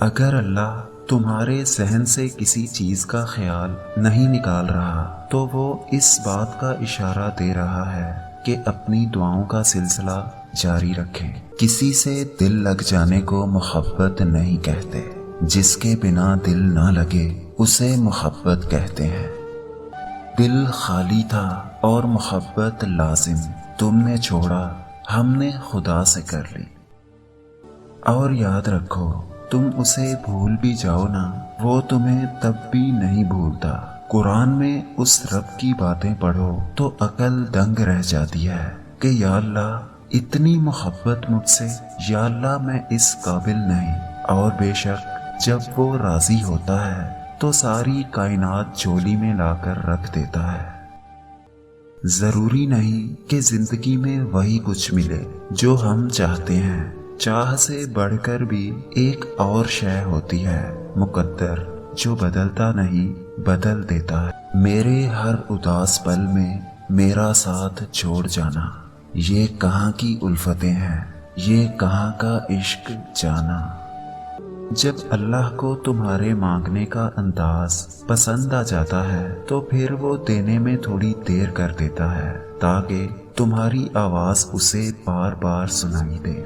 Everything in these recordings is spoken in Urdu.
اگر اللہ تمہارے ذہن سے کسی چیز کا خیال نہیں نکال رہا تو وہ اس بات کا اشارہ دے رہا ہے کہ اپنی دعاؤں کا سلسلہ جاری رکھیں۔ کسی سے دل لگ جانے کو محبت نہیں کہتے، جس کے بنا دل نہ لگے اسے محبت کہتے ہیں۔ دل خالی تھا اور محبت لازم، تم نے چھوڑا ہم نے خدا سے کر لی۔ اور یاد رکھو تم اسے بھول بھی جاؤ نا، وہ تمہیں تب بھی نہیں بھولتا۔ قرآن میں اس رب کی باتیں پڑھو تو عقل دنگ رہ جاتی ہے کہ یا اللہ اتنی محبت مجھ سے، یا اللہ میں اس قابل نہیں۔ اور بے شک جب وہ راضی ہوتا ہے تو ساری کائنات جھولی میں لا کر رکھ دیتا ہے۔ ضروری نہیں کہ زندگی میں وہی کچھ ملے جو ہم چاہتے ہیں، چاہ سے بڑھ کر بھی ایک اور شے ہوتی ہے، مقدر، جو بدلتا نہیں بدل دیتا ہے۔ میرے ہر اداس پل میں میرا ساتھ چھوڑ جانا، یہ کہاں کی الفتیں ہیں، یہ کہاں کا عشق جانا۔ جب اللہ کو تمہارے مانگنے کا انداز پسند آ جاتا ہے تو پھر وہ دینے میں تھوڑی دیر کر دیتا ہے تاکہ تمہاری آواز اسے بار بار سنائی دے۔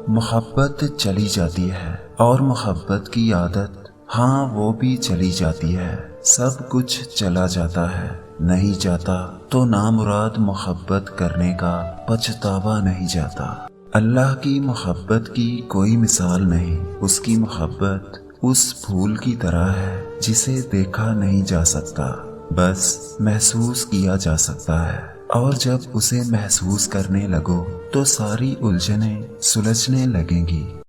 محبت چلی جاتی ہے اور محبت کی عادت، ہاں وہ بھی چلی جاتی ہے۔ سب کچھ چلا جاتا ہے، نہیں جاتا تو نامراد محبت کرنے کا پچھتاوا نہیں جاتا۔ اللہ کی محبت کی کوئی مثال نہیں، اس کی محبت اس پھول کی طرح ہے جسے دیکھا نہیں جا سکتا، بس محسوس کیا جا سکتا ہے۔ اور جب اسے محسوس کرنے لگو تو ساری الجھنیں سلجھنے لگیں گی۔